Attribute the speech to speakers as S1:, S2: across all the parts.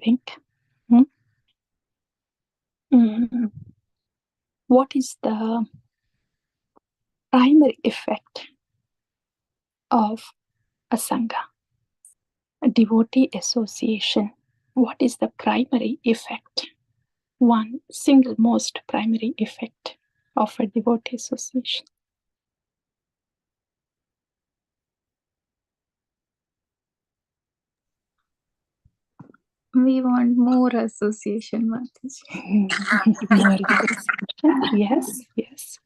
S1: think? Hmm? What is the primary effect of a Sangha, a devotee association? What is the primary effect? One single most primary effect of a devotee association.
S2: We want more association, Mataji.
S1: More association. Yes.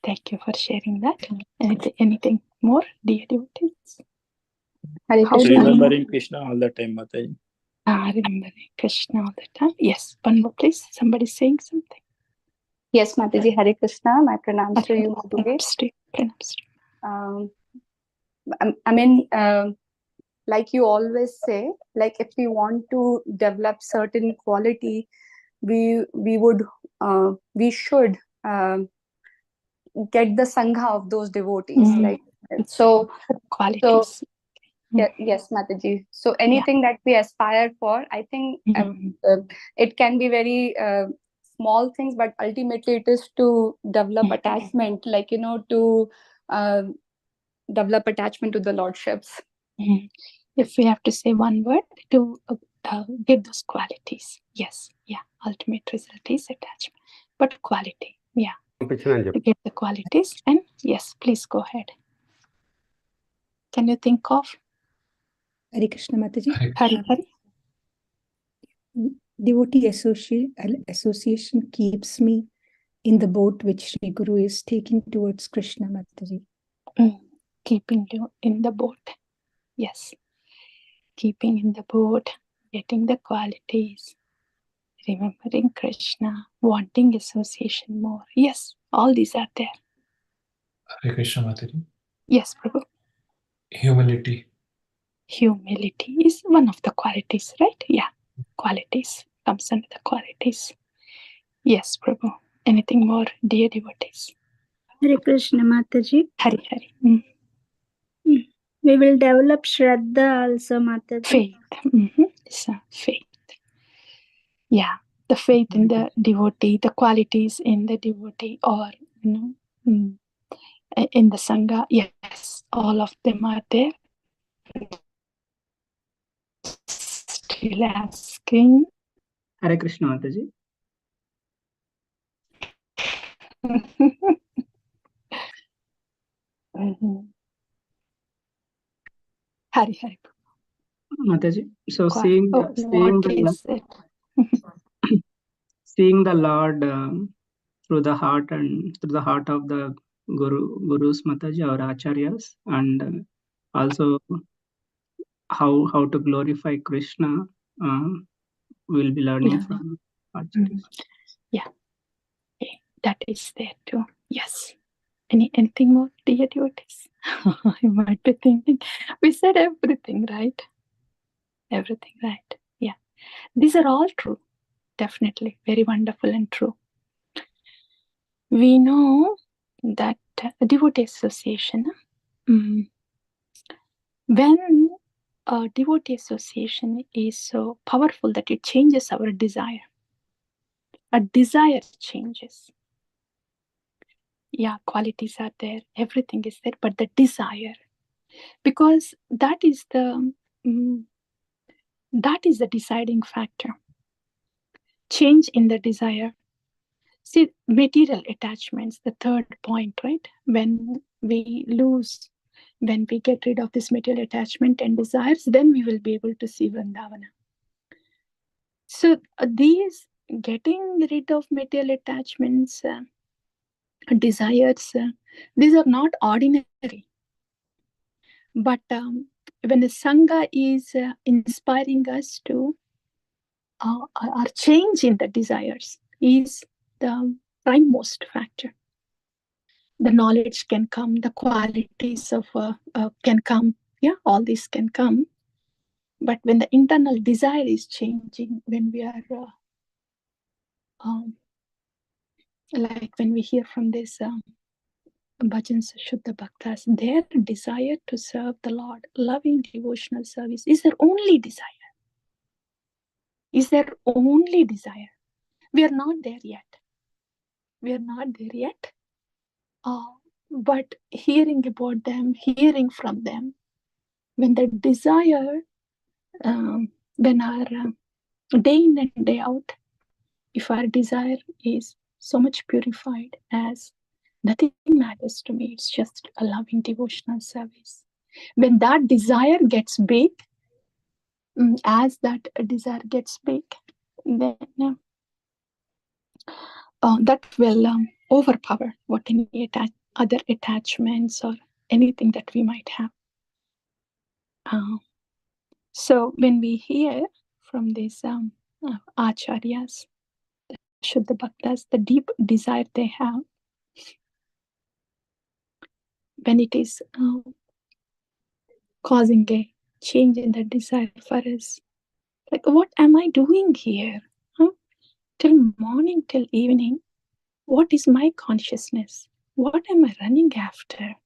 S1: Thank you for sharing that. Anything more, dear devotees?
S3: Remembering Krishna all the time, Mataji.
S1: Remembering Krishna all the time. Yes, one more please. Somebody saying something.
S4: Yes, Mataji, Hare Krishna. My pranams to you, Mataji. I mean, like you always say, like if we want to develop certain quality, we should get the Sangha of those devotees. Like so
S1: qualities.
S4: Yes, Mataji. So anything that we aspire for, I think it can be very small things, but ultimately it is to develop attachment, like, to develop attachment to the lordships.
S1: If we have to say one word to get those qualities, yes, ultimate result is attachment, but quality, to get the qualities. And yes, please go ahead. Can you think of?
S5: Hare Krishna, Mataji.
S1: Hare.
S5: Devotee association keeps me in the boat which Sri Guru is taking towards Krishna, Mataji.
S1: Keeping you in the boat. Yes. Keeping in the boat, getting the qualities, remembering Krishna, wanting association more. Yes, all these are there.
S6: Hare Krishna, Mataji.
S1: Yes, Prabhu.
S6: Humility.
S1: Humility is one of the qualities, right? Yeah, qualities comes under the qualities. Yes, Prabhu. Anything more, dear devotees?
S2: Hare Krishna, Mataji.
S1: Hare.
S2: We will develop Shraddha also, Mataji.
S1: Faith. So, faith. Yeah, the faith in the devotee, the qualities in the devotee, or in the Sangha. Yes, all of them are there. Still asking.
S7: Hare Krishna, Mataji.
S1: Hare.
S7: Mataji. So
S1: seeing
S7: the Lord through the heart and through the heart of the Gurus, Mataji, or Acharyas, and also how to glorify Krishna, we'll be learning from Acharyas.
S1: Yeah, that is there too. Yes. Anything more, dear devotees? You might be thinking, we said everything, right? Everything, right? Yeah. These are all true. Definitely. Very wonderful and true. We know that devotee association, when a devotee association is so powerful that it changes our desire. A desire changes. Yeah, qualities are there, everything is there, but the desire, because that is the deciding factor. Change in the desire. See, material attachments, the third point, right? When we get rid of this material attachment and desires, then we will be able to see Vrindavana. So these getting rid of material attachments, desires, these are not ordinary. But when the Sangha is inspiring us to our change in the desires is the primemost factor. The knowledge can come, the qualities of can come, all this can come. But when the internal desire is changing, when we are like when we hear from this bhajans, Shuddha Bhaktas, their desire to serve the Lord, loving devotional service is their only desire. is their only desire. We are not there yet. We are not there yet. But hearing about them, hearing from them, when the desire, when our day in and day out, if our desire is so much purified as nothing matters to me, it's just a loving devotional service. When that desire gets big, as that desire gets big, then that will overpower what any other attachments or anything that we might have. So when we hear from these acharyas, the Shuddha Bhaktas, the deep desire they have, when it is causing a change in the desire for us, like, what am I doing here? Till morning, till evening, what is my consciousness? What am I running after?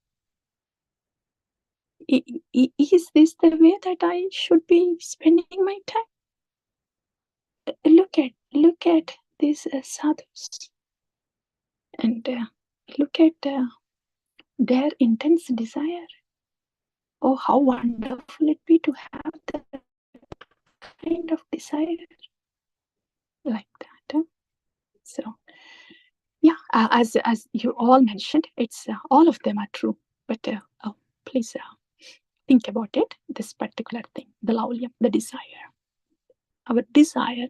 S1: Is this the way that I should be spending my time? Look at these sadhus, and look at their intense desire. Oh, how wonderful it be to have that kind of desire like that. So, yeah, as you all mentioned, it's all of them are true. But please think about it. This particular thing, the laulyam, the desire. Our desire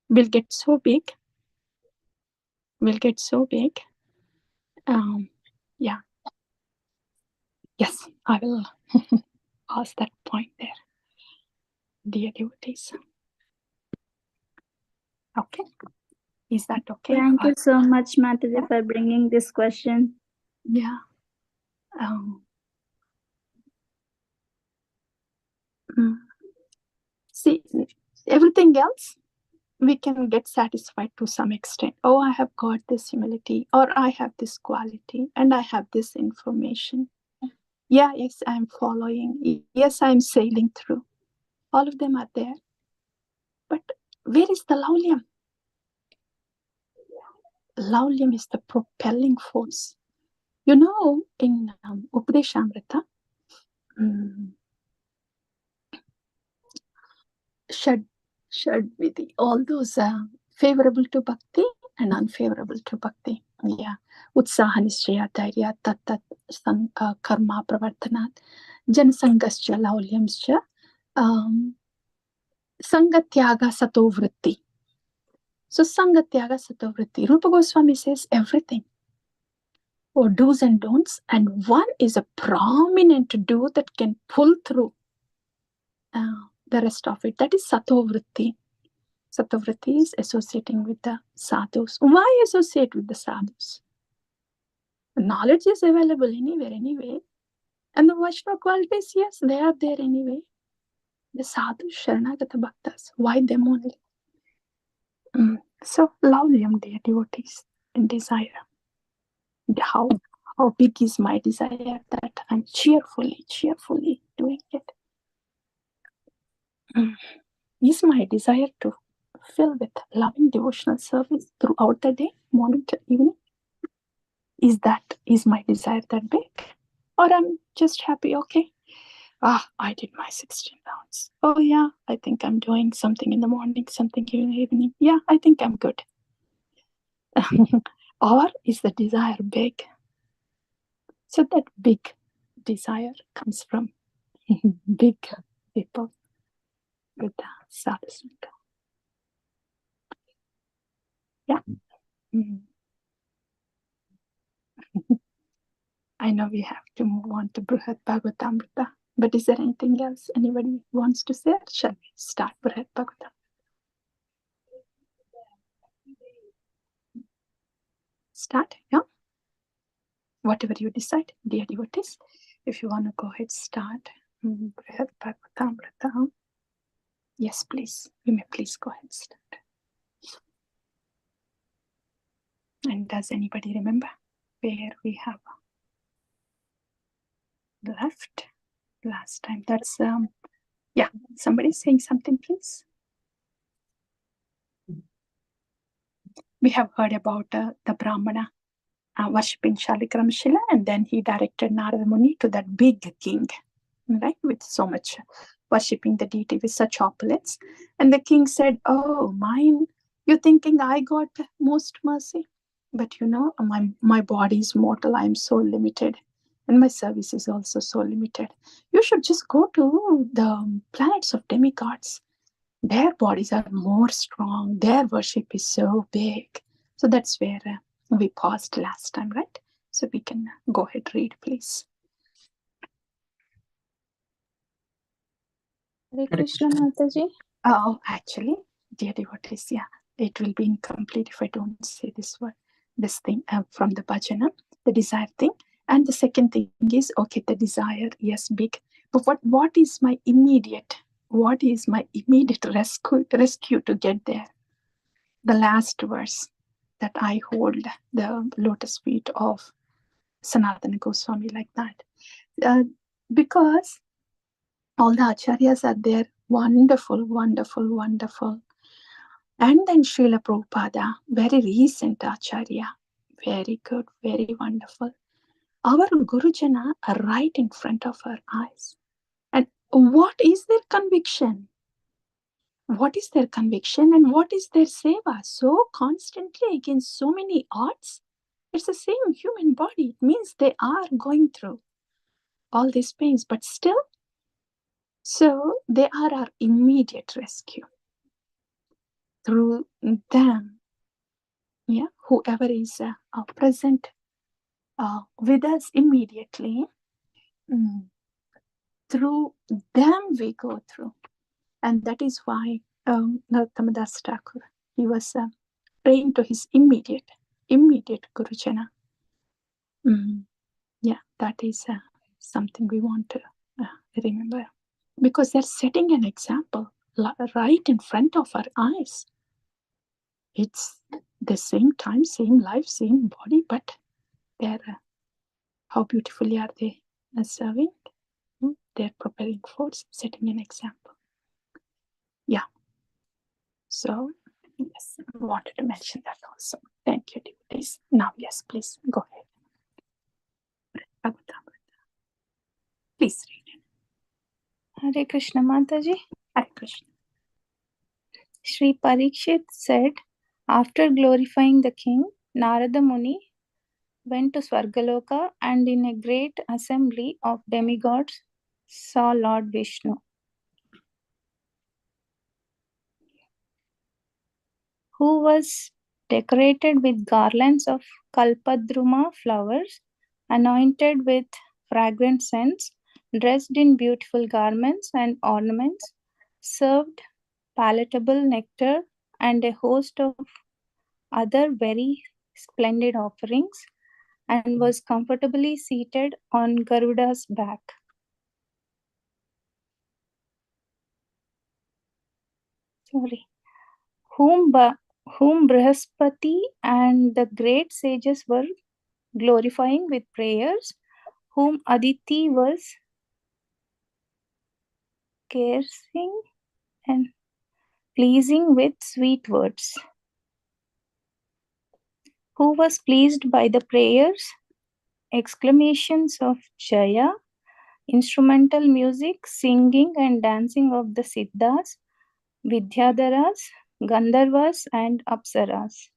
S1: will get so big. Yeah. Yes, I will pause that point there, dear devotees. Okay. Is that okay?
S2: Thank you so much, Mataji, for bringing this question.
S1: Yeah. See, everything else, we can get satisfied to some extent. Oh, I have got this humility, or I have this quality, and I have this information. Yeah, yes, I'm following. Yes, I'm sailing through. All of them are there. But where is the laulyam? Laulyam is the propelling force. You know, in Upadeshamrita, Shad Vidhi, all those favorable to bhakti and unfavorable to bhakti. Yeah. Utsaha Nishchaya Dhairya Tat Karma Pravartanat Janasangascha Laulyamscha Sangatyaga Sato Vritti. So Sangatyaga Sato Vritti. Rupa Goswami says everything. Or do's and don'ts, and one is a prominent do that can pull through the rest of it. That is Sato Vritti. Sattva-vritti is associating with the sadhus. Why associate with the sadhus? Knowledge is available anywhere, anyway. And the Vaishnava qualities, yes, they are there anyway. The sadhus, Sharanagata Bhaktas, why them only? So, laulyam, dear devotees, and desire. How big is my desire that I'm cheerfully doing it? Is my desire to fill with loving devotional service throughout the day, morning to evening? Is my desire that big? Or I'm just happy, okay, I did my 16 rounds. Oh yeah, I think I'm doing something in the morning, something in the evening. Yeah, I think I'm good. Or is the desire big? So that big desire comes from big people with the sadhusanga. Yeah. I know we have to move on to Brhad Bhagavatamrta, but is there anything else anybody wants to say? Shall we start Brhad Bhagavatamrta? Start, yeah? Whatever you decide, dear devotees. If you want to go ahead, start Brhad Bhagavatamrta. Yes, please. You may please go ahead, start. And does anybody remember where we have left last time? That's, yeah, somebody saying something, please. We have heard about the Brahmana worshipping Shalikramshila, and then he directed Narada Muni to that big king, right, with so much worshipping the deity with such opulence. And the king said, "Oh, mine, you're thinking I got most mercy, but my body is mortal. I am so limited, and my service is also so limited. You should just go to the planets of demigods. Their bodies are more strong. Their worship is so big." So that's where we paused last time, right? So we can go ahead, read, please.
S2: Hare Krishna, Mataji.
S1: Oh, actually, dear devotees, yeah, it will be incomplete if I don't say this thing from the bhajana, the desire thing. And the second thing is, okay, the desire, yes, big. But what is my immediate rescue to get there? The last verse, that I hold the lotus feet of Sanatana Goswami like that. Because all the acharyas are there, wonderful, wonderful, wonderful. And then Srila Prabhupada, very recent acharya, very good, very wonderful. Our Gurujana are right in front of our eyes. And what is their conviction? What is their conviction and what is their seva? So constantly against so many odds, it's the same human body. It means they are going through all these pains, but still, so they are our immediate rescue. Through them, yeah, whoever is present with us immediately, through them we go through. And that is why Narottama Das Thakur, he was praying to his immediate Gurujana. Yeah, that is something we want to remember. Because they're setting an example right in front of our eyes. It's the same time, same life, same body, but they're how beautifully are they serving? They're propelling force, setting an example. Yeah. So, yes, I wanted to mention that also. Thank you, devotees. Now, yes, please go ahead. Bhagavatamrta. Please read it.
S2: Hare Krishna, Mataji.
S1: Hare Krishna.
S2: Sri Parikshit said, after glorifying the king, Narada Muni went to Swargaloka and in a great assembly of demigods saw Lord Vishnu. Who was decorated with garlands of kalpadruma flowers, anointed with fragrant scents, dressed in beautiful garments and ornaments, served palatable nectar and a host of other very splendid offerings, and was comfortably seated on Garuda's back. Whom Brihaspati and the great sages were glorifying with prayers, whom Aditi was caressing and pleasing with sweet words, who was pleased by the prayers, exclamations of Jaya, instrumental music, singing and dancing of the Siddhas, Vidyadharas, Gandharvas and Apsaras.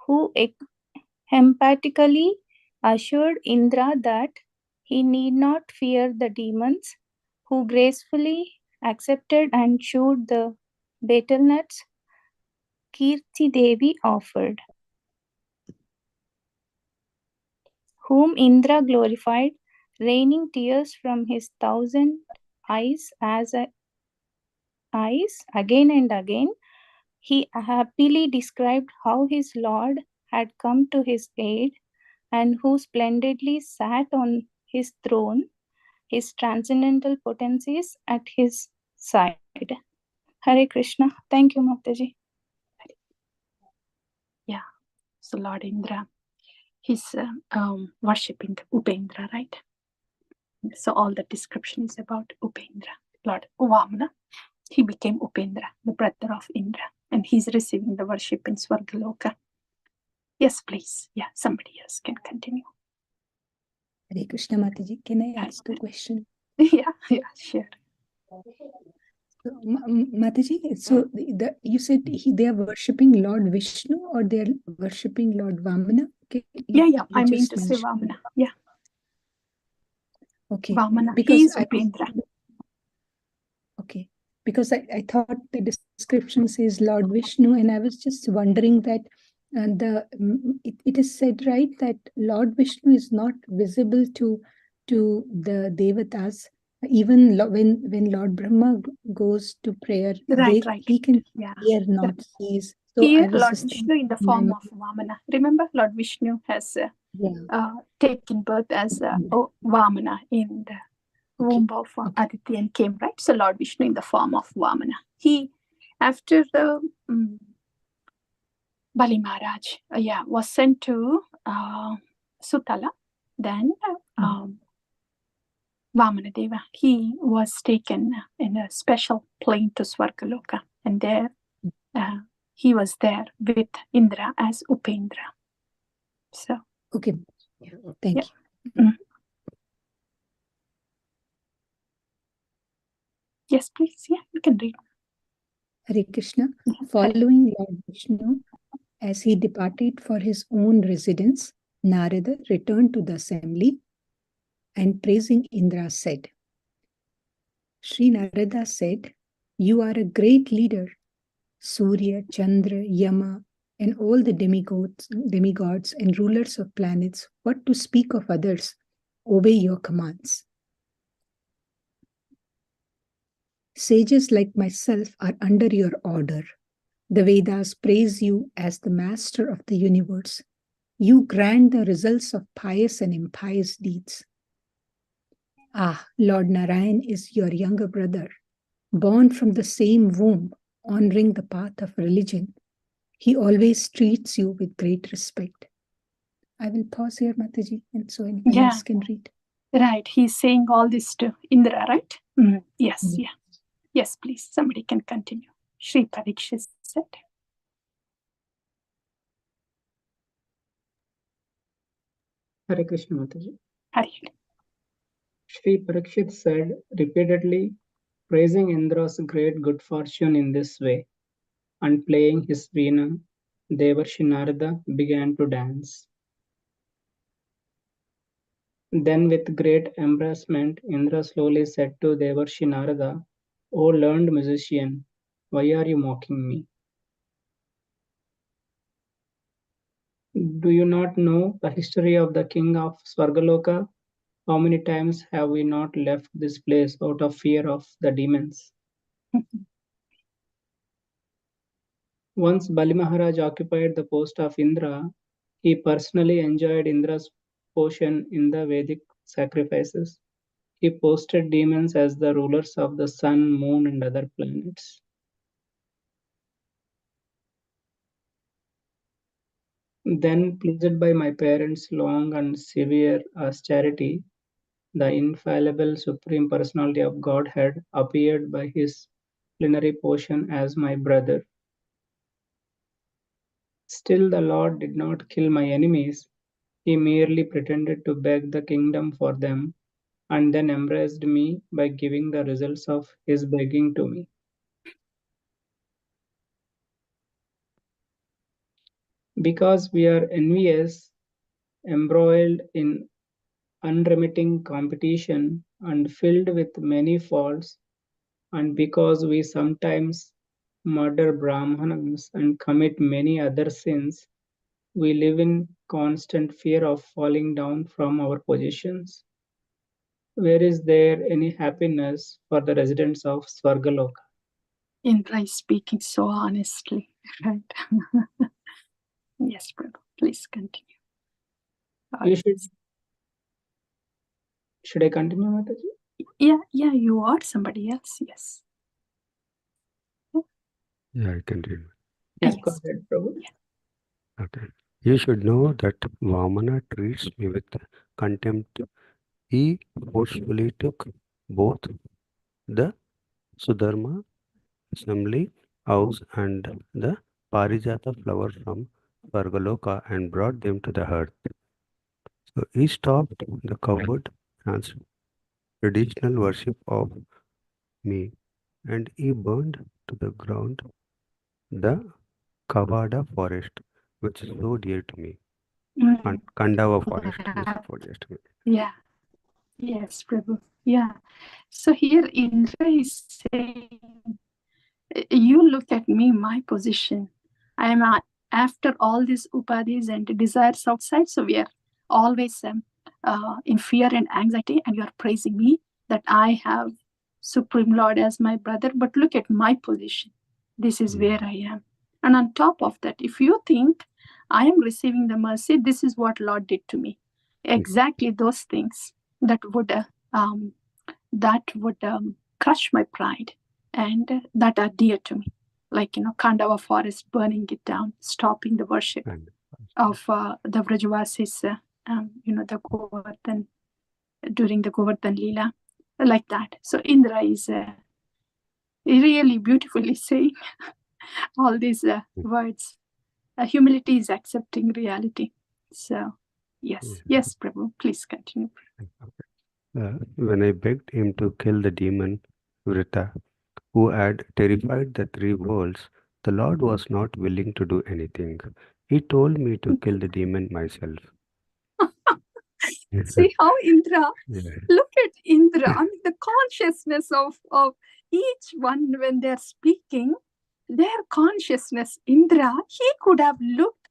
S2: Who emphatically assured Indra that he need not fear the demons, who gracefully accepted and chewed the betel nuts Kirti Devi offered, whom Indra glorified, raining tears from his 1,000 eyes again and again. He happily described how his Lord had come to his aid and who splendidly sat on his throne, his transcendental potencies at his side. Hare Krishna. Thank you, Mataji.
S1: Yeah. So Lord Indra, he's worshipping Upendra, right? So all the description is about Upendra. Lord Vamana, he became Upendra, the brother of Indra, and he's receiving the worship in Swargaloka. Yes, please. Yeah, somebody else can continue.
S5: Hare Krishna Mataji, can I ask a question?
S1: Yeah, sure.
S5: So, Mataji, so you said they are worshipping Lord Vishnu or they are worshipping Lord Vamana? Okay,
S1: Yeah, I mean to say Vamana. Yeah.
S5: Okay.
S1: Vamana,
S5: Because
S1: he is Upendra.
S5: Okay. Because I thought the description says Lord Vishnu, and I was just wondering that it is said, right, that Lord Vishnu is not visible to the Devatas. Even when Lord Brahma goes to prayer,
S1: Right.
S5: he can hear, not see. So
S1: Here,
S5: I was
S1: Lord
S5: just
S1: Vishnu in the form of Vamana. Remember, Lord Vishnu has taken birth as Vamana in the womb of Aditya and came, right? So Lord Vishnu in the form of Vamana. He, after the Bali Maharaj, was sent to Sutala, then Vamana Deva, he was taken in a special plane to Swargaloka, and there he was there with Indra as Upendra. So
S5: okay, thank you.
S1: Yes, please. Yeah, you can read.
S5: Hare Krishna. Following Lord Vishnu, as he departed for his own residence, Narada returned to the assembly and praising Indra said, Sri Narada said, you are a great leader. Surya, Chandra, Yama, and all the demigods and rulers of planets, what to speak of others, obey your commands. Sages like myself are under your order. The Vedas praise you as the master of the universe. You grant the results of pious and impious deeds. Ah, Lord Narayan is your younger brother, born from the same womb, honoring the path of religion. He always treats you with great respect. I will pause here, Mataji, and so anyone else can read.
S1: Right, he's saying all this to Indra, right? Yes, Yes, please, somebody can continue. Shri Parikshit said.
S7: Hare Krishna Mataji.
S1: Hare.
S7: Shri Parikshit said repeatedly, praising Indra's great good fortune in this way, and playing his veena, Devarshi Narada began to dance. Then with great embarrassment, Indra slowly said to Devarshi Narada, O learned musician, why are you mocking me? Do you not know the history of the king of Swargaloka? How many times have we not left this place out of fear of the demons? Once Bali Maharaj occupied the post of Indra, he personally enjoyed Indra's portion in the Vedic sacrifices. He posted demons as the rulers of the sun, moon, and other planets. Then, pleased by my parents' long and severe austerity, the infallible Supreme Personality of Godhead appeared by his plenary portion as my brother. Still, the Lord did not kill my enemies. He merely pretended to beg the kingdom for them and then embraced me by giving the results of his begging to me. Because we are envious, embroiled in unremitting competition, and filled with many faults, and because we sometimes murder Brahmanas and commit many other sins, we live in constant fear of falling down from our positions. Where is there any happiness for the residents of Swargaloka?
S1: Indra is speaking so honestly, right? Yes, Prabhu, please continue.
S7: Should I continue, Mataji?
S1: Yeah, you are somebody else, yes.
S3: Yeah, I continue.
S7: Yes, go ahead, Prabhu.
S1: Yeah.
S3: Okay. You should know that Vamana treats me with contempt. He forcefully took both the Sudharma, assembly house, and the Parijata flower from Vargaloka and brought them to the earth. So he stopped the coward traditional worship of me, and he burned to the ground the Kavada forest, which is so dear to me, and Kandava forest, which is so dear to me.
S1: Yeah. Yes, Prabhu. Yeah. So here Indra is saying, you look at me, my position. I am after all these upadhis and desires outside, so we are always in fear and anxiety, and you are praising me that I have Supreme Lord as my brother. But look at my position. This is where I am. And on top of that, if you think I am receiving the mercy, this is what Lord did to me. Exactly those things that would crush my pride and that are dear to me, like Kandava forest, burning it down, stopping the worship of the Vrajavasis, the Govardhan during the Govardhan Leela, like that. So Indra is really beautifully saying all these words. Humility is accepting reality. So yes, Prabhu, please continue.
S3: When I begged him to kill the demon Vrita, who had terrified the three worlds, the Lord was not willing to do anything. He told me to kill the demon myself.
S1: See how Indra, look at Indra, I mean, the consciousness of each one when they're speaking, their consciousness, Indra, he could have looked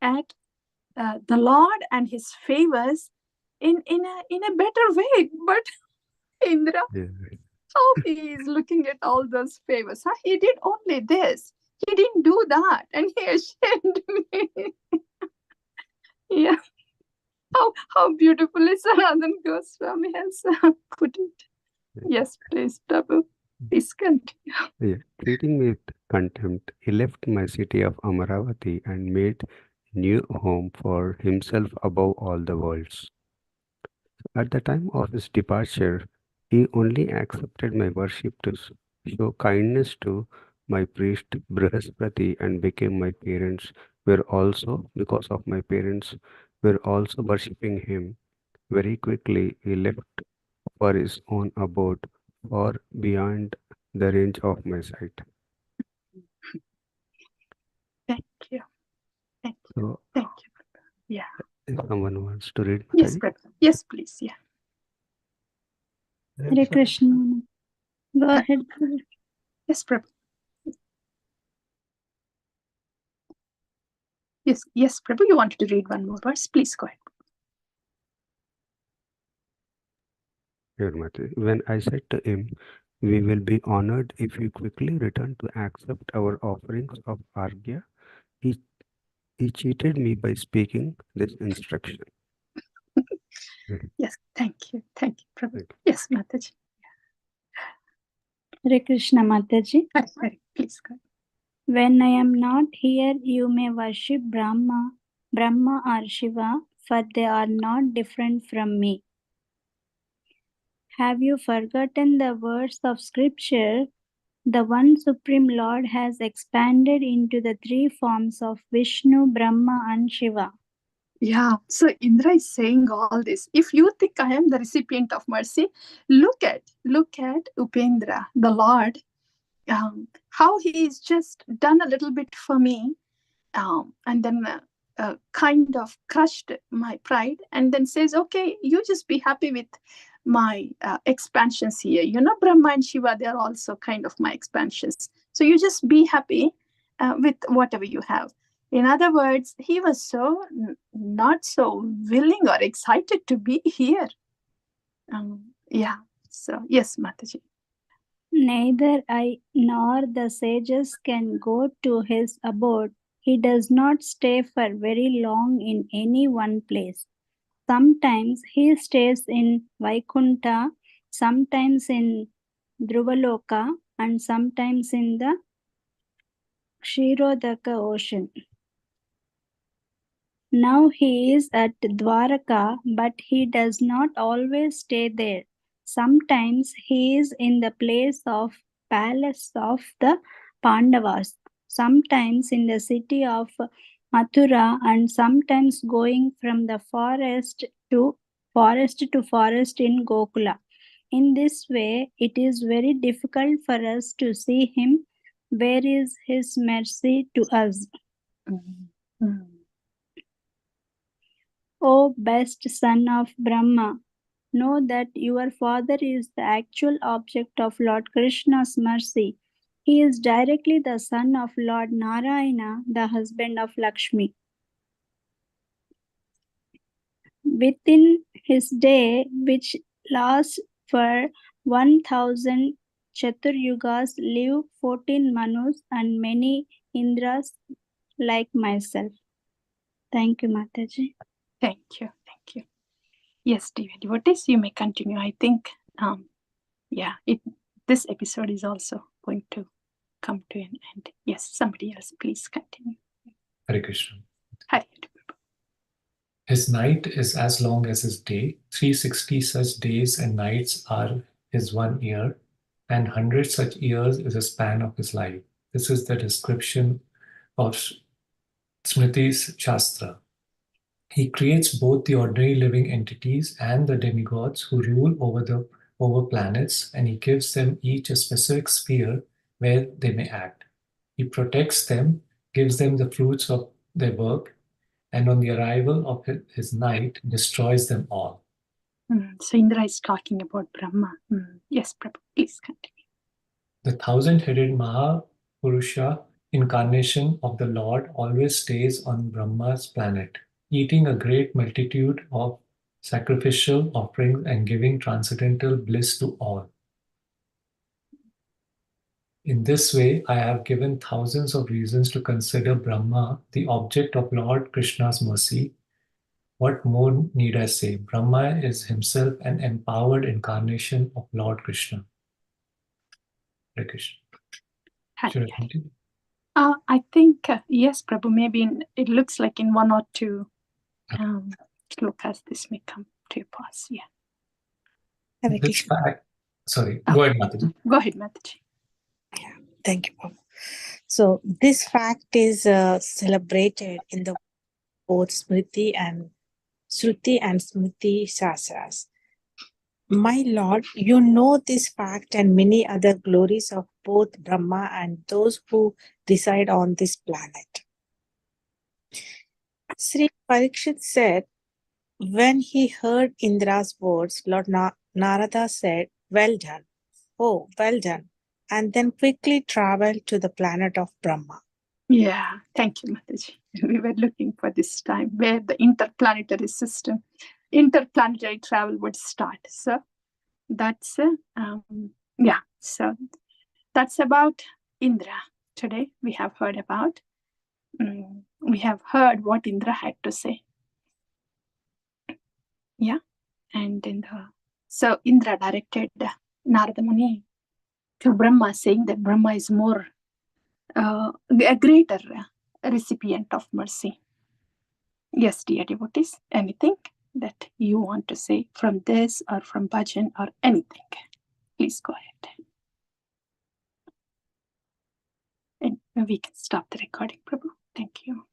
S1: at the Lord and his favors in a better way. But Indra, how he is looking at all those favors. Huh? He did only this. He didn't do that. And he ashamed me. Yeah. How beautifully Sanatana Goswami has put it. Yes, please, Prabhu. Please continue.
S3: Treating me with contempt, he left my city of Amaravati and made a new home for himself above all the worlds. At the time of his departure, he only accepted my worship to show kindness to my priest Brihaspati, and became my parents were also, because of my parents, were also worshipping him. Very quickly he left for his own abode, far beyond the range of my sight.
S1: Thank you. Thank you.
S3: So,
S1: Thank you. Yeah.
S3: if someone wants to read,
S1: Yes, Prabhu. Yes, please. Yeah.
S2: Hare Krishna. Go ahead.
S1: Yes, Prabhu. Yes, Prabhu, you wanted to read one more verse? Please go ahead.
S3: When I said to him, "We will be honored if you quickly return to accept our offerings of Argya," he cheated me by speaking this instruction.
S1: Yes, thank you. Thank you, Prabhu. Yes, Mataji.
S2: Hare Krishna, Mataji.
S1: Please go ahead.
S2: When I am not here, you may worship Brahma or Shiva, for they are not different from me. Have you forgotten the words of scripture? The one Supreme Lord has expanded into the three forms of Vishnu, Brahma, and Shiva.
S1: Yeah, so Indra is saying all this. If you think I am the recipient of mercy, look at Upendra, the Lord, how he is just done a little bit for me, and then kind of crushed my pride, and then says, okay, you just be happy with my expansions here. Brahma and Shiva, they are also kind of my expansions. So you just be happy with whatever you have. In other words, he was so not so willing or excited to be here. So yes, Mataji.
S2: Neither I nor the sages can go to his abode. He does not stay for very long in any one place. Sometimes he stays in Vaikunta, sometimes in Dhruvaloka, and sometimes in the Kshirodaka ocean. Now he is at Dwaraka, but he does not always stay there. Sometimes he is in the place of palace of the Pandavas, sometimes in the city of Mathura, and sometimes going from the forest to forest in Gokula. In this way, it is very difficult for us to see him. Where is his mercy to us? O best son of Brahma, know that your father is the actual object of Lord Krishna's mercy. He is directly the son of Lord Narayana, the husband of Lakshmi. Within his day, which lasts for 1000 Chaturyugas, live 14 Manus and many Indras like myself. Thank you, Mataji.
S1: Thank you. Thank you. Yes, dear devotees, you may continue. I think, this episode is also going to come to an end. Yes, somebody else, please continue.
S6: Hare Krishna.
S1: Hare.
S6: His night is as long as his day. 360 such days and nights are his 1 year, and 100 such years is the span of his life. This is the description of Smriti's Shastra. He creates both the ordinary living entities and the demigods who rule over planets, and he gives them each a specific sphere where they may act. He protects them, gives them the fruits of their work, and on the arrival of his night, destroys them all.
S1: So Indra is talking about Brahma. Yes, Prabhu, please continue.
S6: The 1,000-headed Mahapurusha incarnation of the Lord always stays on Brahma's planet, eating a great multitude of sacrificial offerings and giving transcendental bliss to all. In this way, I have given thousands of reasons to consider Brahma the object of Lord Krishna's mercy. What more need I say? Brahma is himself an empowered incarnation of Lord Krishna. Hare Krishna. Should I continue?
S1: I think, yes, Prabhu, maybe it looks like in 1 or 2 slokas this may come to a pause. Yeah.
S6: This fact, sorry, go ahead, Mataji.
S1: Go ahead, Mataji.
S8: Yeah, thank you, Prabhu. So this fact is celebrated in the both Smriti and Smriti Shastras. My Lord, you know this fact and many other glories of both Brahma and those who reside on this planet. Sri Parikshit said, when he heard Indra's words, Lord Narada said, well done. Oh, well done. And then quickly traveled to the planet of Brahma.
S1: Yeah, thank you, Mataji. We were looking for this time where the interplanetary travel would start. So that's so that's about Indra. Today we have heard about what Indra had to say. Yeah, and so Indra directed Narada Muni to Brahma, saying that Brahma is more a greater recipient of mercy. Yes, dear devotees, anything that you want to say from this or from bhajan or anything, please go ahead. And we can stop the recording, Prabhu. Thank you.